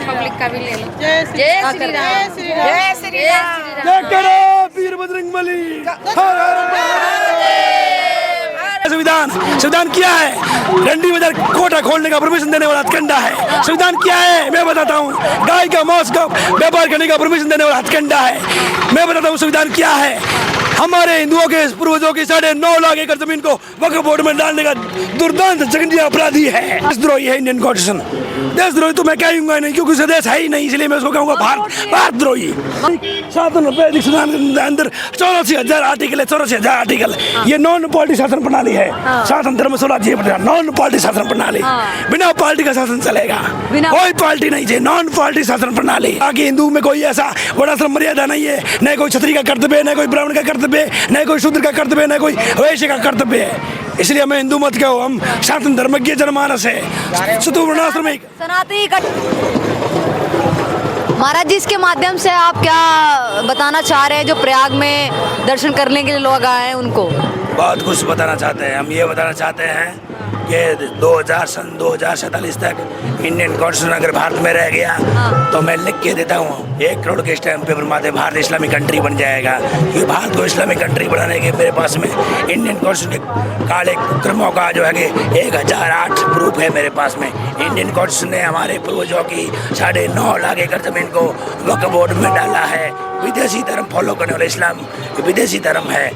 Public का भी ले लो। जय श्री राम। जय श्री राम। जय श्री राम। जय करो वीर बजरंगबली। हर हर महादेव। संविधान क्या है? रंडी बाजार कोटा खोलने का परमिशन देने वाला हथकंडा है। संविधान क्या है मैं बताता हूँ। गाय का मांस का व्यापार करने का परमिशन देने वाला हथकंडा है। मैं बताता हूँ संविधान क्या है। हमारे हिंदुओं के पूर्वजों की 9.5 लाख एकड़ जमीन को वक्फ बोर्ड में डालने का दुर्दांत जघन्य अपराधी है। देशद्रोही है इंडियन कॉन्स्टिट्यूशन। देशद्रोही तो मैं कहूंगा नहीं क्योंकि उसे देश है ही नहीं, इसलिए मैं उसको कहूंगा भारतद्रोही। 7 संविधान के अंदर 84,000 आर्टिकल है। 84,000 आर्टिकल। ये नॉन पार्टी शासन प्रणाली है। शासन धर्म स्वराज्य नॉन पार्टी शासन प्रणाली। बिना पार्टी का शासन चलेगा। कोई पार्टी नहीं है, नॉन पार्टी शासन प्रणाली। आगे हिंदू में कोई ऐसा वर्णाश्रम मर्यादा नहीं है, न कोई क्षत्रिय का कर्तव्य, न कोई ब्राह्मण का कर्तव्य, न कोई शूद्र का कर्तव्य, न कोई वैश्य का कर्तव्य है। इसलिए हमें हिंदू मत कहो, हम सनातन धर्मज्ञ जनमानस है। शुद्ध वर्णाश्रमिक सनातनी महाराज जी, इसके माध्यम से आप क्या बताना चाह रहे हैं जो प्रयाग में दर्शन करने के लिए लोग आए हैं उनको? बहुत कुछ बताना चाहते हैं। हम ये बताना चाहते हैं कि 2047 तक इंडियन कॉन्स्टिट्यूशन अगर भारत में रह गया तो मैं लिख के देता हूँ 1 करोड़ के स्टैम्प पेपर माते भारत इस्लामिक कंट्री बन जाएगा। ये भारत को इस्लामिक कंट्री बनाने के मेरे पास में इंडियन कॉन्स्टिट्यूशन के काले क्रमों का जो है कि 1008 प्रूफ है मेरे पास में। इंडियन कॉन्स्टिट्यूशन ने हमारे पूर्वजों की 9.5 लाख एकड़ जमीन को वक्फ बोर्ड में डाला है। विदेशी धर्म फॉलो करने वाला इस्लाम विदेशी धर्म है।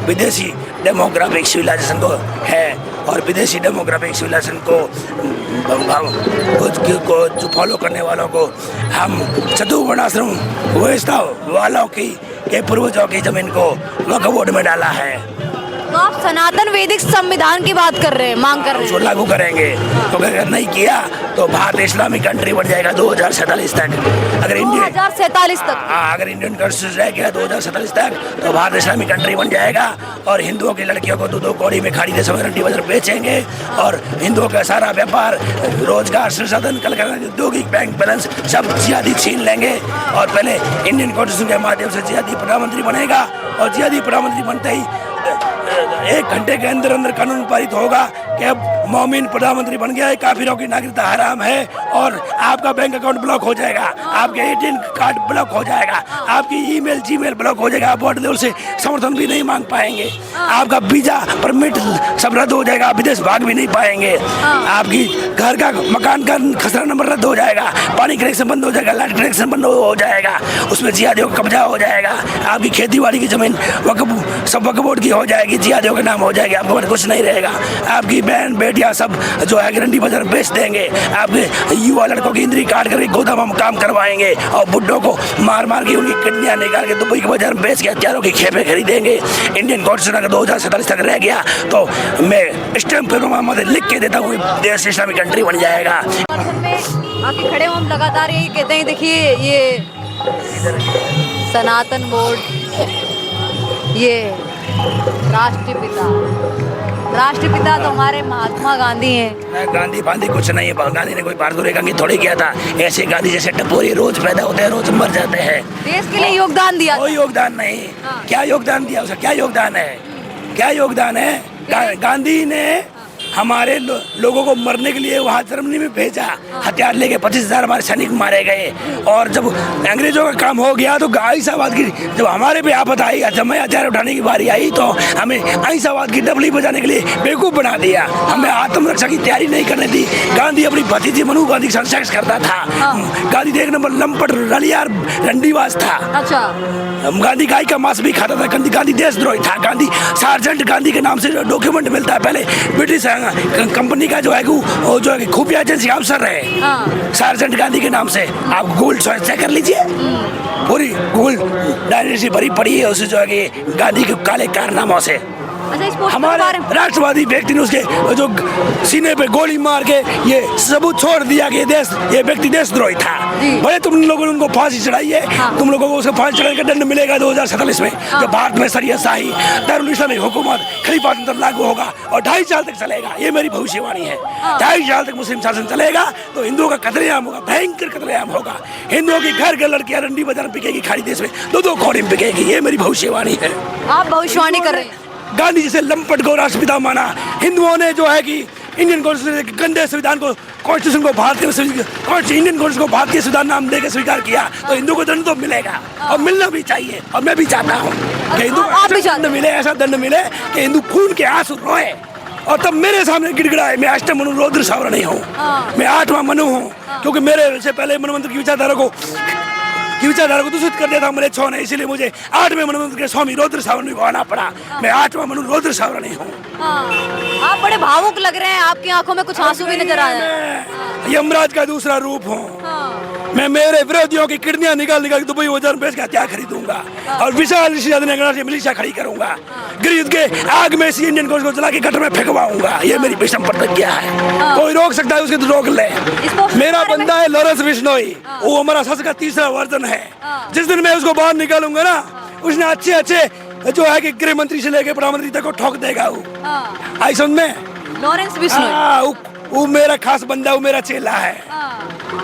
विदेशी डेमोग्राफिक सिविलाइजेशन को है और विदेशी डेमोग्राफिक सिविलाइजेशन को जो फॉलो करने वालों को हम चतुर्वर्णाश्रम व्यवस्था वालों की के पूर्वजों की जमीन को वक्फ बोर्ड में डाला है। तो आप सनातन वैदिक संविधान की बात कर रहे हैं, मांग कर रहे हैं? उसको लागू करेंगे तो अगर नहीं किया तो भारत इस्लामिक कंट्री बन जाएगा 2047 तक। अगर 2047 तक अगर इंडियन कॉन्स्टिट्यूशन रह गया 2047 तक तो भारत इस्लामिक कंट्री बन जाएगा। और हिंदुओं की लड़कियों को 2 कौड़ी में खाड़ी देशों में रंडी बाजार बेचेंगे और हिंदुओं का सारा व्यापार, रोजगार, संसाधन, कल करना, औद्योगिक, बैंक बैलेंस सब जिहादी छीन लेंगे। और पहले इंडियन कॉन्स्टिट्यूशन के माध्यम से जिहादी प्रधानमंत्री बनेगा और जिहादी प्रधानमंत्री बनते ही 1 घंटे के अंदर अंदर कानून पारित होगा कि अब मोमिन प्रधानमंत्री बन गया है, काफिरों की नागरिकता हराम है और आपका बैंक अकाउंट ब्लॉक हो जाएगा, आपके ATM कार्ड ब्लॉक हो जाएगा, आपकी ईमेल जीमेल ब्लॉक हो जाएगा, आप बोर्ड लेवल से समर्थन भी नहीं मांग पाएंगे, आपका वीजा परमिट सब रद्द हो जाएगा, आप विदेश भाग भी नहीं पाएंगे, आपकी घर का मकान का खसरा नंबर रद्द हो जाएगा, पानी कनेक्शन बंद हो जाएगा, लाइट कनेक्शन बंद हो जाएगा, उसमें जिहादियों का कब्जा हो जाएगा, आपकी खेती बाड़ी की जमीन सब वक्फ बोर्ड की हो जाएगी, जिहादियों के नाम हो जाएगी, आपको कुछ नहीं रहेगा, आपकी बहन बेटियां सब जो है रंडी बाजार बेच देंगे, आपके युवा लड़कों की इंद्री काट करके गोदाम में काम करवाएंगे और बुड्ढों को मार मार के उनकी किडनियां निकाल के दुबई के बाजार में बेच के हथियारों की खेपे खरीदेंगे। इंडियन कॉन्स्टिट्यूशन अगर 2047 तक रह गया तो मैं स्टैम्प पेपर में लिख के देता हूँ देश इस्लामिक कंट्री बन जाएगा। आके खड़े हम लगातार यही कहते हैं, देखिए ये सनातन बोर्ड, ये राष्ट्रपिता तो हमारे महात्मा गांधी हैं। गांधी फांधी कुछ नहीं है। गांधी ने कोई भारत थोड़ी किया था। ऐसे गांधी जैसे टपोरी रोज पैदा होते हैं, रोज मर जाते हैं। देश के लिए योगदान दिया? कोई योगदान नहीं। क्या योगदान दिया? उसका क्या योगदान है? क्या योगदान है? गांधी ने हमारे लोगों को मरने के लिए वहाँ जर्मनी में भेजा, हथियार लेके 25,000 हमारे सैनिक मारे गए। और जब अंग्रेजों का काम हो गया तो अहिंसावाद की जब हमारे पे आफत आई, जब मैं हथियार उठाने की बारी आई तो हमें अहिंसावाद की डबली बजाने के लिए बेवकूफ़ बना दिया। हमें आत्मरक्षा की तैयारी नहीं करने दी। गांधी अपनी भतीजी मनु गांधी के साथ सेक्स करता था। गांधी 1 नंबर लंपट रलियार रंडीबाज था। अच्छा। गांधी गाय का मांस भी खाता था। गांधी देशद्रोही था। गांधी सार्जेंट गांधी के नाम से डॉक्यूमेंट मिलता है। पहले ब्रिटिश कंपनी का जो है खुफिया एजेंसी अफसर रहे सार्जेंट गांधी के नाम से। आप गूगल चेक कर लीजिए, पूरी गूगल डायरेक्टरी भरी पड़ी है उसे जो है कि गांधी के काले कारनामों से। हमारे राष्ट्रवादी व्यक्ति ने उसके जो सीने पे गोली मार के ये सबूत छोड़ दिया कि ये व्यक्ति देशद्रोही था। भले तुम लोगों ने उनको फांसी चढ़ाई है, तुम लोगों को उसको फांसी चढ़ाने का दंड मिलेगा 2047 में, जब भारत में शरीयत शाही दारुल इस्लामिक हुकूमत खलीफा तंत्र लागू होगा और 2.5 साल तक चलेगा। ये मेरी भविष्यवाणी है। 2.5 साल तक मुस्लिम शासन चलेगा तो हिंदुओं का कतलेआम होगा, भयंकर कतलेआम होगा। हिंदुओं की घर के लड़कियां रंडी बाजार बिकेगी, खाड़ी देश में 2-2 कौड़ी में बिकेगी। ये मेरी भविष्यवाणी है। आप भविष्यवाणी कर रहे हैं। गांधी जैसे लंपट को राष्ट्रपिता माना। हिंदुओं ने जो है कि इंडियन कॉन्स्टिट्यूशन के गंदे संविधान को, कॉन्स्टिट्यूशन को भारतीय इंडियन कॉन्स्टिट्यूशन को भारतीय संविधान नाम देकर स्वीकार किया तो हिंदू को दंड तो मिलेगा और मिलना भी चाहिए। और मैं भी चाहता हूँ कि हिंदू को ऐसा दंड मिले, ऐसा दंड मिले कि हिंदू खून के आंसू रोए और तब मेरे सामने गिड़गिड़ाए। मैं अष्टम मनु रौद्र सावर नहीं हूँ, मैं 8वां मनु हूँ, क्योंकि मेरे से पहले मनमंत्र की विचारधारा को दूषित कर दिया था मेरे छो ने, इसीलिए मुझे 8वें मनमंत्र के स्वामी रौद्र सावर को आना पड़ा। मैं 8वां मनु रौद्र सावर नहीं हूँ। आप बड़े भावुक लग रहे हैं, आपकी आंखों में कुछ आंसू भी नजर आ रहे हैं। यमराज का दूसरा रूप हूँ। मैं मेरे विरोधियों की किडनियां निकाल निकाल के दुबई वजन बेच के हथियार खरीदूंगा और विशाल मिलिशिया खड़ी करूंगा। गृह युद्ध के आग में इसी इंडियन कोर्स को जला के गटर में फेंकवाऊंगा। ये मेरी विषम प्रतिज्ञा है। कोई रोक सकता है उसके तो रोक ले। मेरा बंदा है लॉरेंस बिश्नोई, वो हमारा सच का तीसरा वर्जन है। जिस दिन मैं उसको बाहर निकालूंगा ना, उसने अच्छे अच्छे जो है कि गृह मंत्री से लेके प्रधानमंत्री तक को ठोक देगा। वो आई समझ में, लॉरेंस बिश्नोई वो मेरा खास बंदा, वो मेरा चेला है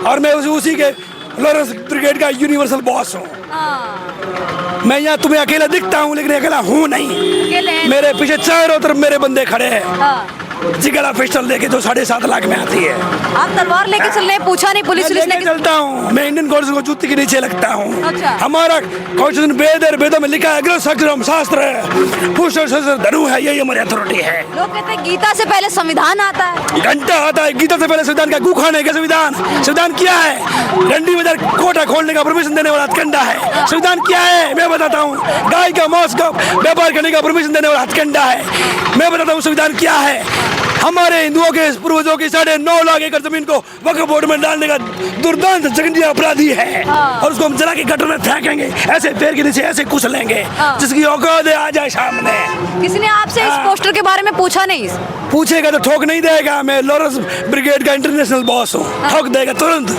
और मैं उसी के लॉरेंस ब्रिगेड का यूनिवर्सल बॉस हूँ। मैं यहाँ तुम्हें अकेला दिखता हूँ लेकिन अकेला हूँ नहीं। मेरे पीछे चारों तरफ मेरे बंदे खड़े हैं। जिगड़ा पिस्टल लेके जो 7.5 लाख में आती है। आप तलवार लेके चल रहे हैं, पूछा नहीं पुलिस लेके चलता हूँ। मैं इंडियन कॉन्स्टिट्यूशन को जूती के नीचे लगता हूँ। अच्छा। हमारा कॉन्स्टिट्यूशन वेदों में लिखा है, अग्रम शास्त्र है, पुष्ट धनु है, यही हमारी अथॉरिटी है। लोग कहते हैं गीता से पहले संविधान आता है। घंटा आता है, गीता से पहले संविधान का गू खाने का संविधान क्या है? रंडी बाजार कोटा खोलने का परमिशन देने वाला हथकंडा है। संविधान क्या है मैं बताता हूँ। गाय का मांस का व्यापार करने का परमिशन देने वाला हथकंडा है। मैं बताता हूँ संविधान क्या है। हमारे हिंदुओं के पूर्वजों की 9.5 लाख एकड़ जमीन को वक्फ बोर्ड में डालने का दुर्दांत जघन्य अपराधी है और उसको हम जला के गटर में फेंकेंगे, ऐसे पैर के नीचे ऐसे कुचलेंगे जिसकी औकात है आ जाए सामने। किसी ने आपसे इस पोस्टर के बारे में पूछा नहीं? पूछेगा तो ठोक नहीं देगा। मैं लॉरेंस ब्रिगेड का इंटरनेशनल बॉस हूँ। ठोक देगा तुरंत।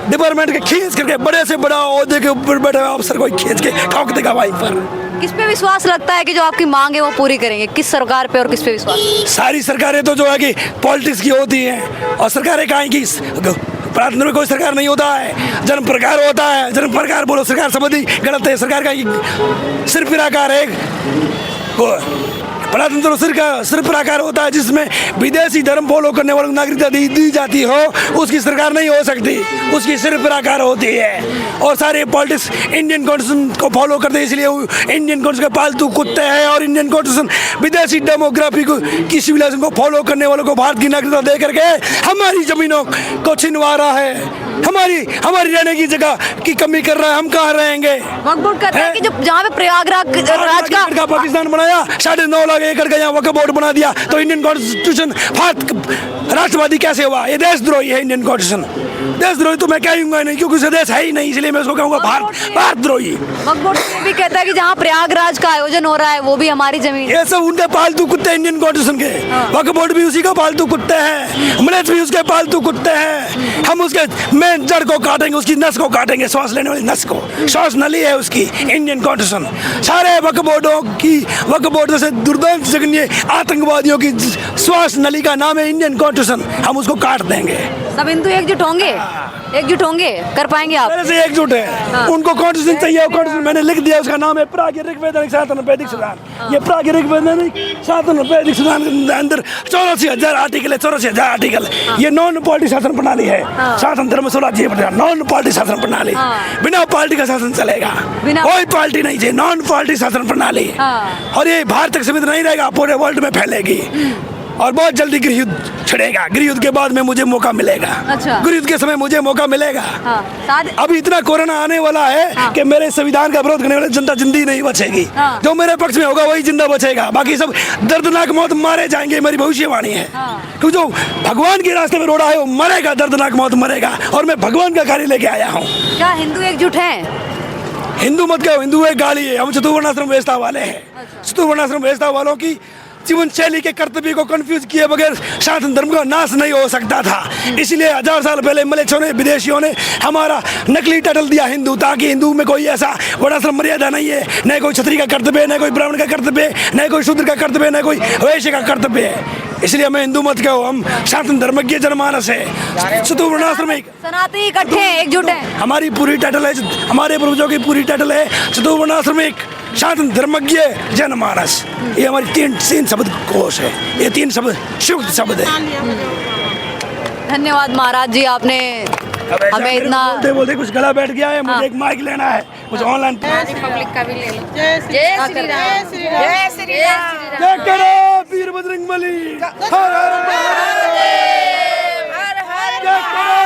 डिपार्टमेंट के खींच करके बड़े से बड़ा ओहदे के ऊपर बैठे अफसर को खींच के ठोक देगा वहीं पर। किस पे विश्वास लगता है कि जो आपकी मांग है वो पूरी करेंगे? किस सरकार पे और किस पे विश्वास? सारी सरकारें तो जो है कि पॉलिटिक्स की होती हैं और सरकारें कहाँ की प्रांत में कोई सरकार नहीं होता है, जन्म प्रकार होता है। जन्म प्रकार बोलो सरकार संबंधी गलत है। सरकार का सिर्फ निराकार है। प्रजातंत्र सिर्फ प्रकार होता है जिसमें विदेशी धर्म फॉलो करने वालों को नागरिकता दी जाती हो, उसकी सरकार नहीं हो सकती। उसकी सिर्फ प्रकार होती है और सारे पॉलिटिक्स इंडियन कॉन्स्टिट्यूशन को फॉलो करते हैं, इसलिए इंडियन कॉन्स्टिट्यूशन के पालतू कुत्ते हैं। और इंडियन कॉन्स्टिट्यूशन विदेशी डेमोग्राफी को की सिविलाइजेशन को फॉलो करने वालों को भारत की नागरिकता दे करके हमारी जमीनों को छिनवा रहा है। हमारी रहने की जगह की कमी कर रहा है। हम कहाँ रहेंगे? वक्फ बोर्ड कहते हैं कि जो जहाँ पे प्रयागराज का पाकिस्तान बनाया, 9.5 लाख एकड़ का यहाँ वक्फ बोर्ड बना दिया तो इंडियन कॉन्स्टिट्यूशन भारत राष्ट्रवादी कैसे हुआ? ये देशद्रोही है इंडियन कॉन्स्टिट्यूशन। देशद्रोही तो मैं कहूंगा नहीं क्योंकि उसे देश है ही नहीं, इसलिए मैं उसको कहूंगा भारतद्रोही। वक्फ बोर्ड भी कहता है कि जहाँ प्रयागराज का आयोजन हो रहा है वो भी हमारी जमीन। ये सब उनके पालतू कुत्ते इंडियन कॉन्स्टिट्यूशन के। वक्फ बोर्ड भी उसी का पालतू कुत्ते हैं, मलेच भी उसके पालतू कुत्ते हैं। हम उसके मेन जड़ को काटेंगे, उसकी नस को काटेंगे, श्वास लेने वाली नस को। श्वास नली है उसकी इंडियन कॉन्स्टिट्यूशन। सारे वक्फ बोर्ड जैसे दुर्दांत जघन्य आतंकवादियों की श्वास नली का नाम है इंडियन कॉन्स्टिट्यूशन। हम उसको काट देंगे। सब हिंदू एकजुट होंगे? एकजुट होंगे? कर पाएंगे आप? से एकजुट है। उनको कॉन्स्टिट्यूशन चाहिए। कॉन्स्टिट्यूशन मैंने लिख दिया, उसका नाम है प्रागिरिक वैधानिक सनातन वैदिक संविधान। ये प्रागिरिक वैधानिक सनातन वैदिक संविधान के अंदर 84,000 आर्टिकल है। 84,000 आर्टिकल। ये नॉन पार्टी शासन प्रणाली है। शासन धर्म स्वराज्य नॉन पार्टी शासन प्रणाली। बिना पार्टी का शासन चलेगा, कोई पार्टी नहीं चाहिए। नॉन पार्टी शासन प्रणाली और ये भारत तक सीमित नहीं रहेगा, पूरे वर्ल्ड में फैलेगी और बहुत जल्दी गृह युद्ध छिड़ेगा। गृह युद्ध के बाद में मुझे मौका मिलेगा। अच्छा। गृह युद्ध के समय मुझे मौका मिलेगा। अभी इतना कोरोना आने वाला है कि मेरे संविधान का विरोध करने वाले जनता जिंदी नहीं बचेगी। जो मेरे पक्ष में होगा वही जिंदा बचेगा, बाकी सब दर्दनाक मौत मारे जाएंगे। मेरी भविष्यवाणी है क्योंकि जो भगवान के रास्ते में रोड़ा है वो मरेगा, दर्दनाक मौत मरेगा और मैं भगवान का कार्य लेके आया हूँ। क्या हिंदू एकजुट है? हिंदू मत कहो, हिंदू एक गाली है। हम चतुर्वर्णाश्रम व्यवस्था वाले हैं। चतुर्वर्णाश्रम व्यवस्था वालों की जीवन शैली के कर्तव्य को कंफ्यूज किए बगैर सनातन धर्म का नाश नहीं हो सकता था। इसलिए 1000 साल पहले मलेच्छों ने, विदेशियों ने हमारा नकली टाइटल दिया हिंदू, ताकि हिंदू में कोई ऐसा वर्णाश्रम मर्यादा नहीं है। न कोई क्षत्रिय का कर्तव्य, न कोई ब्राह्मण का कर्तव्य, न कोई शूद्र का कर्तव्य, न कोई वैश्य का कर्तव्य है। इसलिए मैं हिंदू मत कहो, हम सनातन धर्मज्ञ जनमानस है। चतुर्वर्णाश्रमिक सनातनी इकट्ठे एकजुट है। हमारी पूरी टाइटल है, हमारे पूर्वजों की पूरी टाइटल है चतुर्वर्णाश्रमिक। शांतन धर्मज्ञ जनमानस, ये हमारी तीन शब्द कोश है, ये 3 शब्द शुद्ध शब्द है। धन्यवाद महाराज जी, आपने हमें इतना बोलते कुछ गला बैठ गया है, मुझे एक माइक लेना है, कुछ ऑनलाइन पब्लिक का भी ले लो। जय श्री राम, जय श्री राम। जय करो वीर बजरंगबली, हर हर महादेव, हर हर जय करो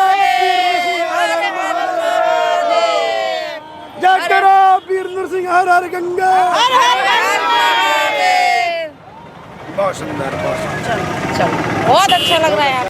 जय करो वीर नरसिंह, हर हर गंगा, हर हर महादेव। बहुत सुंदर, बहुत सुंदर। बहुत अच्छा लग रहा है।